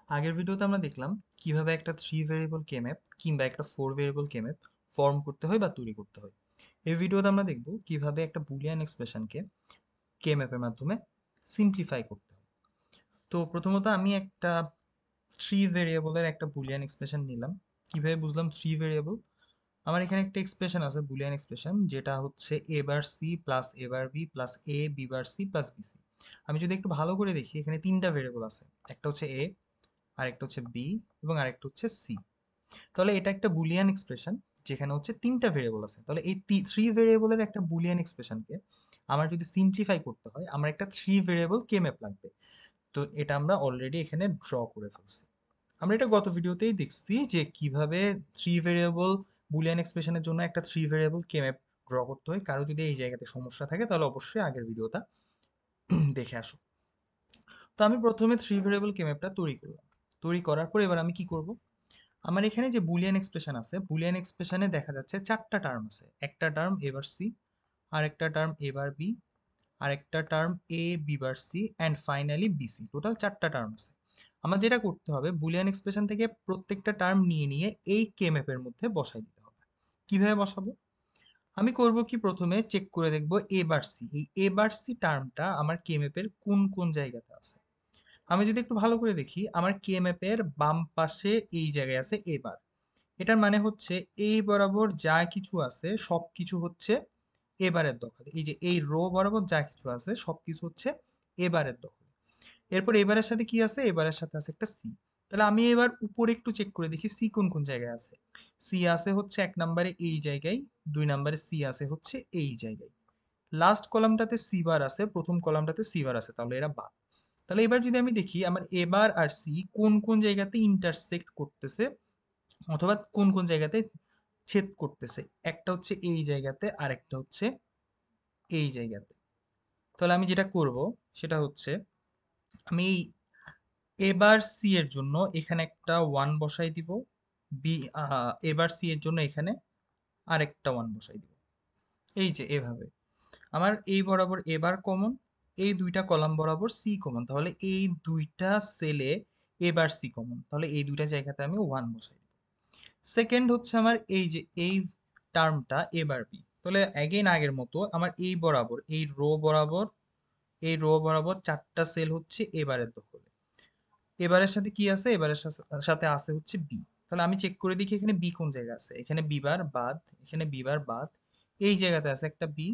আগের ভিডিওতে আমরা দেখলাম কিভাবে একটা 3 ভেরিয়েবল কে ম্যাপ কিংবা একটা 4 ভেরিয়েবল কে ম্যাপ ফর্ম করতে হয় বা তৈরি করতে হয়। এই ভিডিওতে আমরা দেখব কিভাবে একটা বুলিয়ান এক্সপ্রেশনকে কে ম্যাপের মাধ্যমে সিম্পলিফাই করতে হয়। তো প্রথমত আমি একটা 3 ভেরিয়েবলের একটা বুলিয়ান এক্সপ্রেশন নিলাম। কিভাবে বুঝলাম 3 ভেরিয়েবল? আমার এখানে একটা এক্সপ্রেশন আছে, বুলিয়ান এক্সপ্রেশন, যেটা হচ্ছে A bar C plus A bar B plus A B bar C plus B C. আমি যদি একটু ভালো করে দেখি, এখানে তিনটা ভেরিয়েবল আছে। একটা হচ্ছে এ, আরেকটা হচ্ছে বি এবং আরেকটা হচ্ছে সি। তাহলে এটা একটা বুলিয়ান এক্সপ্রেশন যেখানে হচ্ছে তিনটা ভেরিয়েবল আছে। তাহলে এই 3 ভেরিয়েবলের একটা বুলিয়ান এক্সপ্রেশনকে আমার যদি সিম্পলিফাই করতে হয়, আমার একটা 3 ভেরিয়েবল কে ম্যাপ লাগবে। তো এটা আমরা অলরেডি এখানে ড্র করে ফেলছি। আমরা এটা গত ভিডিওতেই দেখছি যে কিভাবে 3 ভেরিয়েবল বুলিয়ান এক্সপ্রেশনের জন্য একটা 3 ভেরিয়েবল কে ম্যাপ ড্র করতে হয়। কারো যদি এই জায়গাতে সমস্যা থাকে তাহলে অবশ্যই আগের ভিডিওটা দেখে আসো। তো আমি প্রথমে 3 ভেরিয়েবল কে ম্যাপটা তৈরি করলাম। তৈরি করার পর এবার আমি কি করব? আমার এখানে যে বুলিয়ান এক্সপ্রেশন আছে, বুলিয়ান এক্সপ্রেশনে দেখা যাচ্ছে চারটা টার্ম আছে। একটা টার্ম এ বার সি, আরেকটা টার্ম এ বার বি, আরেকটা term A B bar C and finally BC. Total চারটা টার্ম আছে। আমার যেটা করতে হবে, বুলিয়ান এক্সপ্রেশন থেকে প্রত্যেকটা টার্ম নিয়ে নিয়ে এই কে ম্যাপের মধ্যে বসাই দিতে হবে। কিভাবে বসাবো? আমি করব কি, প্রথমে চেক করে দেখব এ বার সি, এই এ বার সি টার্মটা আমার কে ম্যাপের কোন কোন জায়গাতে আছে। আমি যদি একটু ভালো করে দেখি, আমার কে ম্যাপের বাম পাশে এই জায়গায় আছে এ বার। এটার মানে হচ্ছে এই বরাবর যা কিছু আছে সব কিছু হচ্ছে এবারের দখলে। এই যে এই রো বরাবর যা কিছু আছে সব কিছু হচ্ছে এবারের দখলে। এরপর এবারের সাথে কি আছে? এবারের সাথে আছে একটা সি। তাহলে আমি এবার উপরে একটু চেক করে দেখি সি কোন কোন জায়গায় আছে। সি আছে হচ্ছে 1 নম্বরে এই জায়গায়, 2 নম্বরে সি আছে হচ্ছে এই জায়গায়, লাস্ট কলামটাতে সি বার আছে, প্রথম কলামটাতে সি বার আছে, তাহলে এরা বাদ। তাহলে এবার যদি আমি দেখি আমার এবার আর সি কোন কোন জায়গাতে ইন্টারসেক্ট করতেছে অথবা কোন কোন জায়গাতে ছেদ করতেছে। একটা হচ্ছে এই জায়গাতে, আর একটা হচ্ছে এই জায়গাতে। তাহলে আমি যেটা করব সেটা হচ্ছে, আমি এবার সি এর জন্য এখানে একটা ওয়ান বসাই দিব, বি এবার সি এর জন্য এখানে আরেকটা ওয়ান বসাই দিব। এই যে এভাবে আমার এই বরাবর এবার কমন, এই দুইটা কলাম বরাবর সি কমন, তাহলে এই দুইটা সেলে এবার সি কমন, তাহলে এই দুইটা জায়গাতে আমি ওয়ান বসাই দিব। সেকেন্ড হচ্ছে আমার এই যে এই টার্মটা এবার বি, তাহলে অ্যাগেন আগের মতো আমার এই বরাবর এই রো বরাবর, এই রো বরাবর চারটা সেল হচ্ছে এবারের দখলে। এবারের সাথে কি আছে? এবারের সাথে আছে হচ্ছে বি। তাহলে আমি চেক করে দেখি এখানে বি কোন জায়গায় আছে। এখানে বি বার বাদ, এখানে বি বার বাদ, এই জায়গাতে আছে একটা বি,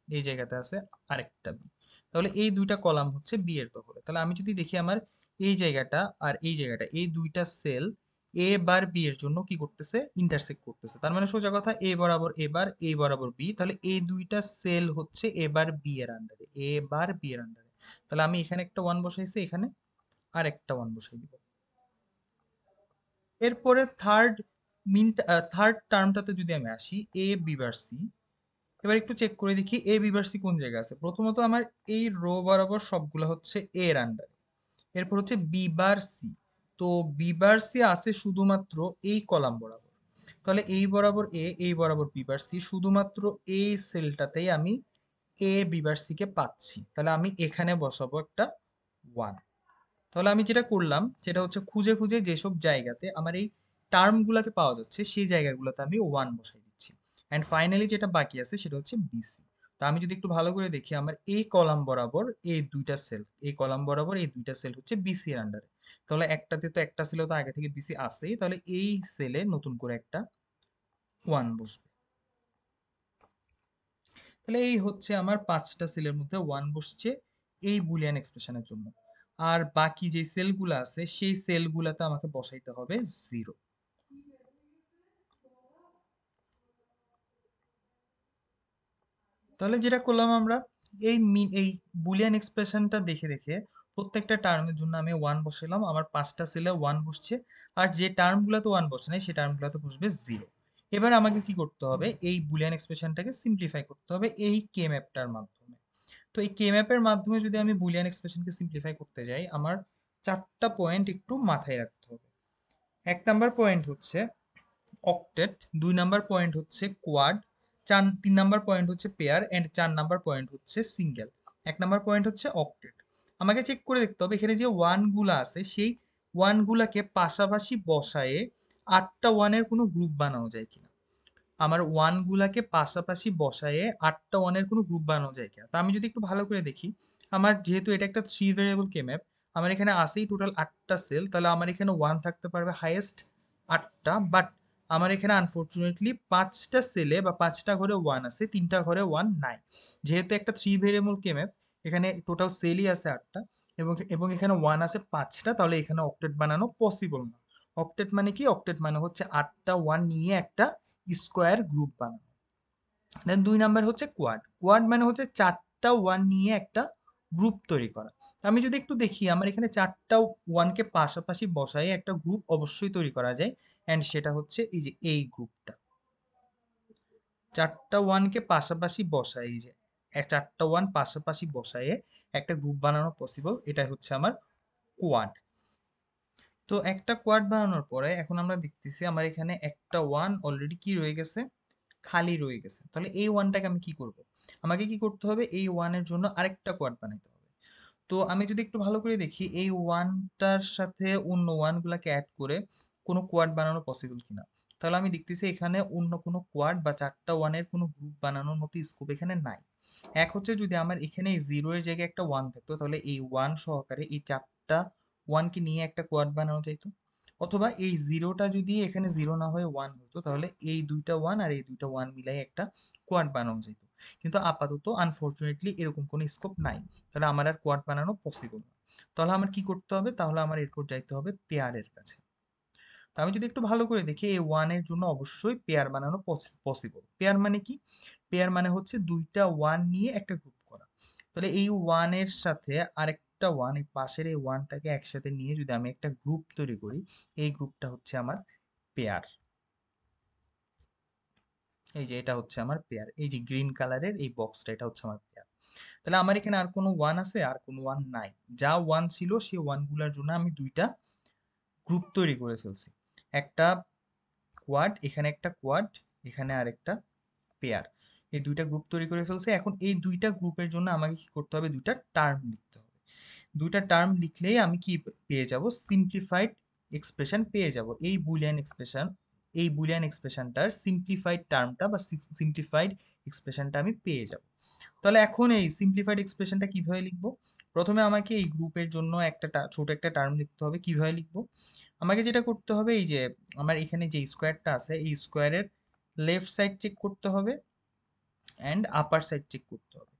এই জায়গাতে আছে আরেকটা বি। তাহলে এই দুইটা কলাম হচ্ছে বি এর দখলে। তাহলে আমি যদি দেখি আমার এই জায়গাটা আর এই জায়গাটা, এই দুইটা সেল এ বার বি এর জন্য কি করতেছে? ইন্টারসেক্ট করতেছে। তার মানে সোজা কথা, এ বরাবর এ বার, এ বরাবর বি, তাহলে এই দুইটা সেল হচ্ছে এ বার বি এর আন্ডারে, এ বার বি এর আন্ডারে। তাহলে আমি এখানে একটা ওয়ান বসাইছি, এখানে আর একটা ওয়ান বসাই দিব। এরপরে থার্ড টার্মটাতে যদি আমি আসি, এ বি বার সি। এবার একটু চেক করে দেখি এ বি বার সি কোন জায়গায় আছে। প্রথমত আমার এই রো বরাবর সবগুলো হচ্ছে এ এর আন্ডারে। এরপর হচ্ছে বি বার সি। তো বি বার সি আছে শুধুমাত্র এই কলাম বরাবর। তাহলে এই বরাবর এ, এই বরাবর বি বার সি, শুধুমাত্র এই সেলটাতেই আমি এ বি বার সি কে পাচ্ছি। তাহলে আমি এখানে বসাবো একটা ওয়ান। তাহলে আমি যেটা করলাম সেটা হচ্ছে খুঁজে খুঁজে যেসব জায়গাতে আমার এই টার্মগুলোকে পাওয়া যাচ্ছে সেই জায়গাগুলোতে আমি ওয়ান বসাই দিচ্ছি। অ্যান্ড ফাইনালি যেটা বাকি আছে সেটা হচ্ছে বিসি। তা আমি যদি একটু ভালো করে দেখি, আমার এই কলাম বরাবর এই দুইটা সেল, এই কলাম বরাবর এই দুইটা সেল হচ্ছে বিসি এর আন্ডারে। তাহলে একটাতে তো একটা সেলে তো আগে থেকে বিসি আছেই, তাহলে এই সেলে নতুন করে একটা ওয়ান বসবে। তাহলে এই হচ্ছে আমার পাঁচটা সেলের মধ্যে ওয়ান বসছে এই বুলিয়ান এক্সপ্রেশনের জন্য। আর বাকি যে সেলগুলো আছে সেই সেলগুলোতে আমাকে বসাইতে হবে জিরো। তাহলে যেটা করলাম আমরা, এই বুলিয়ান এক্সপ্রেশনটা দেখে দেখে প্রত্যেকটা টার্মের জন্য আমি ওয়ান বসালাম, আমার পাঁচটা সেলে ওয়ান বসছে। আর যে টার্মগুলোতে ওয়ান বসে নাই সেই টার্মগুলোতে বসবে জিরো। এবার আমাকে কি করতে হবে? এই বুলিয়ান এক্সপ্রেশনটাকে সিম্পলিফাই করতে হবে এই কে ম্যাপটার মাধ্যমে। তো এই কে ম্যাপের মাধ্যমে যদি আমি বুলিয়ান এক্সপ্রেশনকে সিম্পলিফাই করতে যাই, আমার চারটা পয়েন্ট একটু মাথায় রাখতে হবে। 1 নাম্বার পয়েন্ট হচ্ছে অক্টেট, 2 নাম্বার পয়েন্ট হচ্ছে কোয়াড, 3 নাম্বার পয়েন্ট হচ্ছে পেয়ার অ্যান্ড 4 নাম্বার পয়েন্ট হচ্ছে সিঙ্গেল। 1 নাম্বার পয়েন্ট হচ্ছে অক্টেট। আমাকে চেক করে দেখতে হবে এখানে যে ওয়ান গুলা আছে সেই ওয়ানগুলাকে পাশাপাশি বসায়ে 8টা ওয়ানের কোনো গ্রুপ বানানো যায় কিনা। আমার ওয়ানগুলাকে পাশাপাশি বসায়ে 8টা ওয়ানের কোনো গ্রুপ বানানো যায় কিনা। তা আমি যদি একটু ভালো করে দেখি, আমার যেহেতু এটা একটা 3 ভেরিয়েবল কে ম্যাপ, আমার এখানে আছেই টোটাল 8টা সেল, তাহলে আমার এখানে ওয়ান থাকতে পারবে হাইয়েস্ট 8টা। বাট আমার এখানে আনফরচুনেটলি 5টা সেলে বা 5টা ঘরে ওয়ান আছে, 3টা ঘরে ওয়ান নাই। যেহেতু একটা 3 ভেরিয়েবল কে ম্যাপ, এখানে টোটাল সেলই আছে 8টা, এবং এবং এখানে ওয়ান আছে 5টা, তাহলে এখানে অক্টেট বানানো পসিবল না। অক্টেট মানে কি? অক্টেট মানে হচ্ছে 8টা ওয়ান নিয়ে একটা স্কোয়ার গ্রুপ বানানো। দেন 2 নাম্বার হচ্ছে কোয়াড। কোয়াড মানে হচ্ছে 4টা ওয়ান নিয়ে একটা গ্রুপ তৈরি করা। আমি যদি একটু দেখি, আমার এখানে 4টা ওয়ানকে পাশাপাশি বসায় একটা গ্রুপ অবশ্যই তৈরি করা যায়, অ্যান্ড সেটা হচ্ছে এই যে এই গ্রুপটা। 4টা ওয়ানকে পাশাপাশি বসায়, এই যে 4টা ওয়ান পাশাপাশি বসায়ে একটা গ্রুপ বানানো পসিবল, এটাই হচ্ছে আমার কোয়াড। তো একটা কোয়াড বানানোর পরে এখন আমরা দেখতেছি আমার এখানে একটা ওয়ান অলরেডি কি রয়ে গেছে, খালি রয়ে গেছে। তাহলে এই ওয়ানটাকে আমি কি করব? আমাকে কি করতে হবে? এই ওয়ানের জন্য আরেকটা কোয়াড বানাইতে হবে। তো আমি যদি একটু ভালো করে দেখি, এই ওয়ানটার সাথে অন্য ওয়ানগুলাকে অ্যাড করে কোনো কোয়াড বানানো পসিবল কিনা। তাহলে আমি দেখতেছি এখানে অন্য কোনো কোয়াড বা 4টা ওয়ানের কোনো গ্রুপ বানানোর মতো স্কোপ এখানে নাই। এক হচ্ছে যদি আমার এখানে এই জিরো এর জায়গায় একটা ওয়ান থাকতো, তাহলে এই ওয়ান সহকারে এই 4টা ওয়ানকে নিয়ে একটা কোয়াড বানানো যাইতো। অথবা এই জিরোটা যদি এখানে জিরো না হয়ে ওয়ান হতো, তাহলে এই দুইটা ওয়ান আর এই দুইটা ওয়ান মিলাই একটা কোয়াড বানানো যেত। কিন্তু আপাতত আনফরচুনেটলি এরকম কোনো স্কোপ নাই, তাহলে আমার আর কোয়াড বানানো পসিবল না। তাহলে আমার কি করতে হবে? তাহলে আমার এরপর যাইতে হবে পেয়ারের কাছে। তো আমি যদি একটু ভালো করে দেখি, এই ওয়ানের জন্য অবশ্যই পেয়ার বানানো পসিবল। পেয়ার মানে কি? পেয়ার মানে হচ্ছে দুইটা ওয়ান নিয়ে একটা গ্রুপ করা। তাহলে এই ওয়ানের সাথে আরেকটা ওয়ান, এই পাশের এই ওয়ানটাকে একসাথে নিয়ে যদি আমি একটা গ্রুপ তৈরি করি, এই গ্রুপটা হচ্ছে আমার পেয়ার। এই যে এটা হচ্ছে আমার পেয়ার, এই যে গ্রিন কালারের এই বক্সটা, এটা হচ্ছে আমার পেয়ার। তাহলে আমার এখানে আর কোনো ওয়ান আছে? আর কোনো ওয়ান নাই। যা ওয়ান ছিল সেই ওয়ানগুলোর জন্য আমি দুইটা গ্রুপ তৈরি করে ফেলছি। একটা কোয়াড, এখানে একটা কোয়াড, এখানে আরেকটা পেয়ার। এই দুইটা গ্রুপ তৈরি করে ফেলছে। এখন এই দুইটা গ্রুপের জন্য আমাকে কি করতে হবে? দুইটা টার্ম লিখতে হবে। দুইটা টার্ম লিখলেই আমি কি পেয়ে যাব? সিম্পলিফাইড এক্সপ্রেশন পেয়ে যাব। এই বুলিয়ান এক্সপ্রেশনটার সিম্পলিফাইড টার্মটা বা সিম্পলিফাইড এক্সপ্রেশনটা আমি পেয়ে যাব। তাহলে এখন এই সিম্পলিফাইড এক্সপ্রেশনটা কিভাবে লিখবো? প্রথমে আমাকে এই গ্রুপের জন্য একটা ছোট একটা টার্ম লিখতে হবে। কিভাবে লিখবো? আমাকে যেটা করতে হবে, এই যে আমার এখানে যে স্কোয়ারটা আছে, এই স্কোয়ারের লেফট সাইড চেক করতে হবে অ্যান্ড আপার সাইড চেক করতে হবে।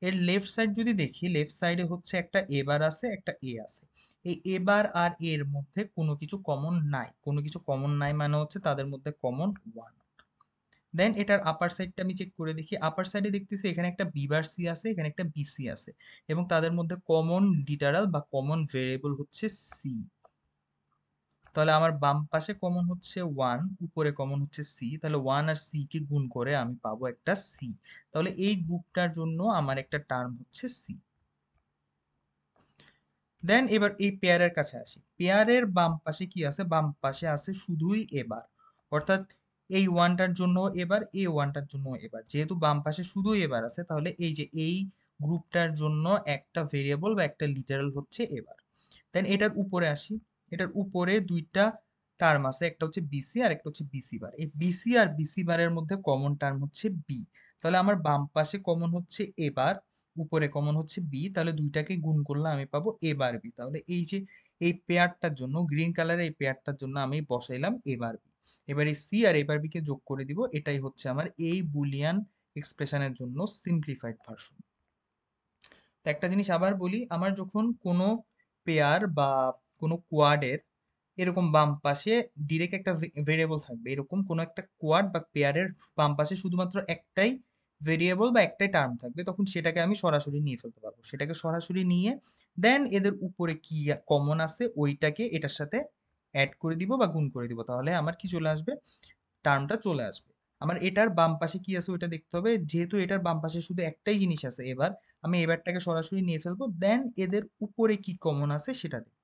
এর লেফট সাইড যদি দেখি, লেফট সাইডে হচ্ছে একটা এ বার আছে, একটা এ আছে। এই এ বার আর এর মধ্যে কোনো কিছু কমন নাই। কোনো কিছু কমন নাই মানে হচ্ছে তাদের মধ্যে কমন ওয়ান। দেন এটার আপার সাইডটা আমি চেক করে দেখি। আপার সাইডে দেখতেছি এখানে একটা বি বার সি আছে, এখানে একটা বিসি আছে, এবং তাদের মধ্যে কমন লিটারাল বা কমন ভেরিয়েবল হচ্ছে সি। তাহলে আমার বাম পাশে কমন হচ্ছে ওয়ান, উপরে কমন হচ্ছে সি, তাহলে ওয়ান আর সি কে গুণ করে আমি পাবো একটা সি। তাহলে এই গ্রুপটার জন্য আমার একটা টার্ম হচ্ছে সি। দেন এবার এই পেয়ারের কাছে আসি। পেয়ারের বাম পাশে কি আছে? বাম পাশে আছে শুধুই এবার, অর্থাৎ এই ওয়ানটার জন্য এবার, এই ওয়ানটার জন্য এবার। যেহেতু বাম পাশে শুধুই এবার আছে, তাহলে এই যে এই গ্রুপটার জন্য একটা ভেরিয়েবল বা একটা লিটারাল হচ্ছে এবার। দেন এটার উপরে আসি। এটার উপরে দুইটা টার্ম আছে, একটা হচ্ছে বিসি আর একটা হচ্ছে বিসি বার। এই বিসি আর বিসি বারের মধ্যে কমন টার্ম হচ্ছে বি। তাহলে আমার বাম পাশে কমন হচ্ছে এবার, উপরে কমন হচ্ছে বি, তাহলে দুইটাকে গুণ করলে আমি পাবো এ বার বি। তাহলে এই যে এই পেয়ারটার জন্য, গ্রিন কালারের এই পেয়ারটার জন্য আমি বসাইলাম এ বার বি। এবার এই সি আর এ বার বি কে যোগ করে দিব। এটাই হচ্ছে আমার এই বুলিয়ান এক্সপ্রেশনের জন্য সিম্পলিফাইড ভার্সন। তো একটা জিনিস আবার বলি, আমার যখন কোনো পেয়ার বা কোনো কোয়াডের এরকম বাম পাশে ডিরেক্ট একটা ভেরিয়েবল থাকবে, এরকম কোনো একটা কোয়াড বা পেয়ারের বাম পাশে শুধুমাত্র একটাই ভেরিয়েবল বা একটাই টার্ম থাকবে, তখন সেটাকে আমি সরাসরি নিয়ে ফেলতে পারবো। সেটাকে সরাসরি নিয়ে দেন এদের উপরে কি কমন আছে ওইটাকে এটার সাথে অ্যাড করে দিব বা গুণ করে দিব, তাহলে আমার কি চলে আসবে? টার্মটা চলে আসবে। আমার এটার বাম পাশে কি আছে ওইটা দেখতে হবে। যেহেতু এটার বাম পাশে শুধু একটাই জিনিস আছে এবার, আমি এবারটাকে সরাসরি নিয়ে ফেলবো। দেন এদের উপরে কি কমন আছে সেটা দেখবো।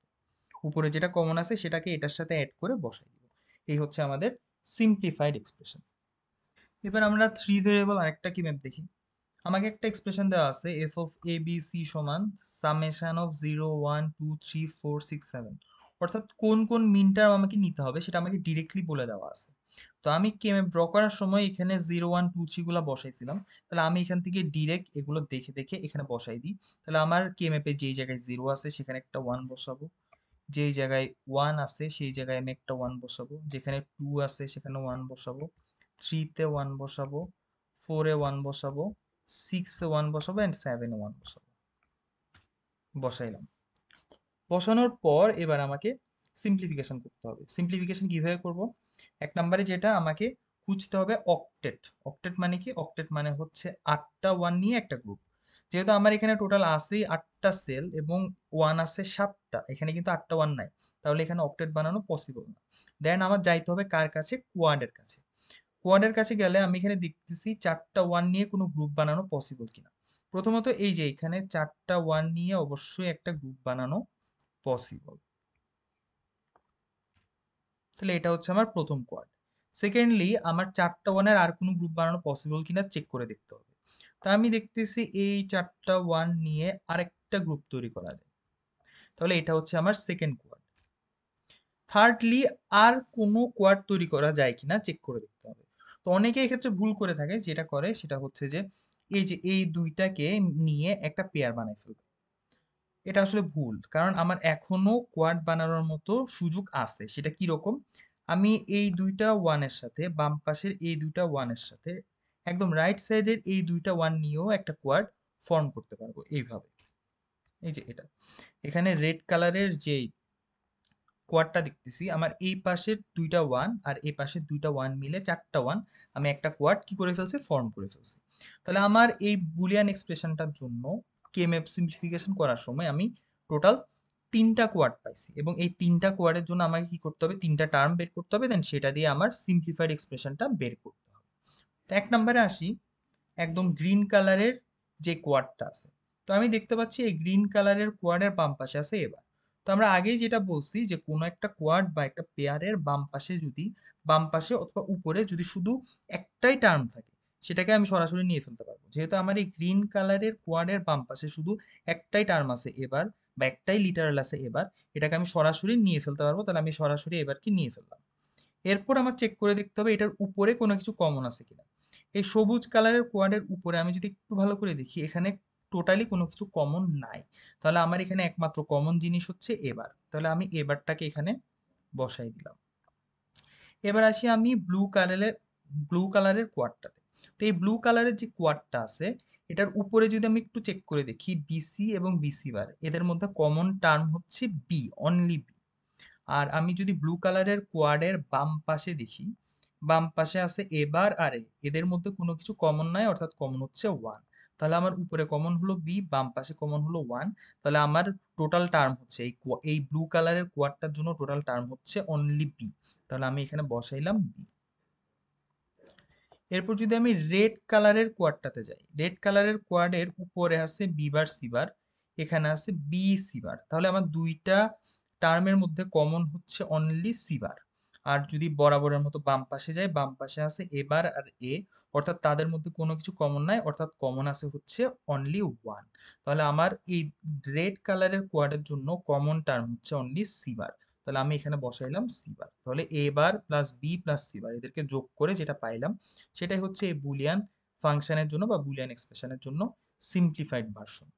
উপরে যেটা কমন আছে সেটাকে এটার সাথে অ্যাড করে বসাই দিব। এই হচ্ছে আমাদের সিম্পলিফাইড এক্সপ্রেশন। এবার আমরা থ্রি ভেরিয়েবল আরেকটা কি ম্যাপ দেখি। আমাকে একটা এক্সপ্রেশন দেওয়া আছে, F of A B C সমান সামেশন অফ 0 1 2 3 4 6 7 অর্থাৎ কোন কোন মিন টার্ম আমাকে নিতে হবে সেটা আমাকে ডিরেক্টলি বলে দেওয়া আছে। তো আমি কেএমএফ ড্র করার সময় এখানে 0 1 2 3 গুলা বসাইছিলাম। তাহলে আমি এখান থেকে ডিরেক্ট এগুলো দেখে দেখে এখানে বসাই দিই। তাহলে আমার কেএমএফ এ যেই জায়গায় 0 আছে সেখানে একটা 1 বসাবো, যেই জায়গায় 1 আছে সেই জায়গায় আমি একটা 1 বসাবো, যেখানে 2 আছে সেখানে 1 বসাবো, 3 তে 1 বসাবো, 4 এ 1 বসাবো, 6 এ 1 বসাবো এন্ড 7 এ 1 বসাবো। বসাইলাম। বসানোর পর এবার আমাকে সিম্পলিফিকেশন করতে হবে। সিম্পলিফিকেশন কিভাবে করব? এক নম্বরে যেটা আমাকে খুঁজতে হবে অক্টেট। অক্টেট মানে কি? অক্টেট মানে হচ্ছে 8টা 1 নিয়ে একটা গ্রুপ। যেহেতু আমার এখানে টোটাল আছেই 8টা সেল এবং 1 আছে 7টা, এখানে কিন্তু 8টা 1 নাই, তাহলে এখানে অক্টেট বানানো পসিবল না। দেন আমার যাইতে হবে কার কাছে? কোয়াডের কাছে। কোয়াডের কাছে গেলে আমি এখানে দেখতেছি 4টা 1 নিয়ে কোনো গ্রুপ বানানো পসিবল কিনা। প্রথমত এই যে এখানে 4টা 1 নিয়ে অবশ্যই একটা গ্রুপ বানানো পসিবল। তাহলে এটা হচ্ছে আমার প্রথম কোয়াড। সেকেন্ডলি আমার 4টা 1 এর আর কোনো গ্রুপ বানানো পসিবল কিনা চেক করে দেখতে হবে। তা আমি দেখতেছি এই 4টা 1 নিয়ে আরেকটা গ্রুপ তৈরি করা যায়। তাহলে এটা হচ্ছে আমার সেকেন্ড কোয়াড। থার্ডলি আর কোনো কোয়াড তৈরি করা যায় কিনা চেক করে দেখতে হবে। তো অনেকে এক্ষেত্রে ভুল করে থাকে, যেটা করে সেটা হচ্ছে যে এই দুইটাকে নিয়ে একটা পেয়ার বানায় ফেলবে। এটা আসলে ভুল, কারণ আমার এখনো কোয়াড বানানোর মতো সুযোগ আছে। সেটা কি রকম? আমি এই দুইটা ওয়ানের সাথে বাম পাশের এই দুইটা ওয়ানের সাথে একদম রাইট সাইডের এই দুইটা ওয়ান নিয়েও একটা কোয়াড ফর্ম করতে পারবো এইভাবে। এই যে এটা, এখানে রেড কালারের যে কোয়াডটা দেখতেছি, আমার এই পাশের দুইটা ওয়ান আর এই পাশের দুইটা ওয়ান মিলে 4টা ওয়ান, আমি একটা কোয়াড কি করে ফেলছি? ফর্ম করে ফেলছি। তাহলে আমার এই বুলিয়ান এক্সপ্রেশনটার জন্য কেএমএফ সিম্পলিফিকেশন করার সময় আমি টোটাল 3টা কোয়াড পাইছি, এবং এই 3টা কোয়াডের জন্য আমাকে কি করতে হবে? 3টা টার্ম বের করতে হবে, দেন সেটা দিয়ে আমার সিম্পলিফাইড এক্সপ্রেশনটা বের করতে হবে। তো 1 নম্বরে আসি, একদম গ্রিন কালারের যে কোয়াডটা আছে। তো আমি দেখতে পাচ্ছি এই গ্রিন কালারের কোয়াডের বাম পাশে আছে এবার। তো আমরা আগেই যেটা বলছি যে কোনো একটা কোয়াড বা একটা পেয়ারের বাম পাশে যদি, বাম পাশে অথবা উপরে যদি শুধু একটাই টার্ম থাকে, সেটাকে আমি সরাসরি নিয়ে ফেলতে পারবো। যেহেতু আমার এই গ্রিন কালারের কোয়াডের বাম পাশে শুধু একটাই টার্ম আছে এবার, বা একটাই লিটারাল আছে এবার, এটাকে আমি সরাসরি নিয়ে ফেলতে পারবো। তাহলে আমি সরাসরি এবার কি নিয়ে ফেললাম। এরপর আমার চেক করে দেখতে হবে এটার উপরে কোনো কিছু কমন আছে কিনা। এই সবুজ কালারের কোয়াডের উপরে আমি যদি একটু ভালো করে দেখি, এখানে টোটালি কোনো কিছু কমন নাই। তাহলে আমার এখানে একমাত্র কমন জিনিস হচ্ছে এবার। তাহলে আমি এবারটাকে এখানে বসাই দিলাম। এবার আসি আমি ব্লু কালারের কোয়াডটাতে। তো এই ব্লু কালারের যে কোয়াডটা আছে, এটার উপরে যদি আমি একটু চেক করে দেখি, বিসি এবং বিসি বার এদের মধ্যে কমন টার্ম হচ্ছে বি, অনলি বি। আর আমি যদি ব্লু কালারের কোয়াডের বাম পাশে দেখি, বাম পাশে আছে এবার আর এ, এদের মধ্যে কোনো কিছু কমন নাই, অর্থাৎ কমন হচ্ছে 1। তাহলে আমার উপরে কমন হলো বি, বাম পাশে কমন হলো 1। তাহলে আমার টোটাল টার্ম হচ্ছে এই ব্লু কালারের কোয়াডটার জন্য টোটাল টার্ম হচ্ছে অনলি বি। তাহলে আমি এখানে বসাইলাম বি। এরপর যদি আমি রেড কালারের কোয়াডটাতে যাই, রেড কালারের কোয়াডের উপরে আছে বি বার সি বার, এখানে আছে বি সি বার। তাহলে আমার দুইটা টার্মের মধ্যে কমন হচ্ছে অনলি সি বার। আর যদি বরাবরের মতো বাম পাশে যাই, বাম পাশে আছে এ বার আর এ, অর্থাৎ তাদের মধ্যে কোনো কিছু কমন নাই, অর্থাৎ কমন আছে হচ্ছে অনলি 1। তাহলে আমার এই রেড কালারের কোয়াডের জন্য কমন টার্ম হচ্ছে অনলি সি বার। তাহলে আমি এখানে বসাইলাম সি বার। তাহলে A bar plus B plus C bar এদেরকে যোগ করে যেটা পাইলাম, সেটাই হচ্ছে এই বুলিয়ান ফাংশনের জন্য বা বুলিয়ান এক্সপ্রেশনের জন্য সিম্পলিফাইড ভার্সন।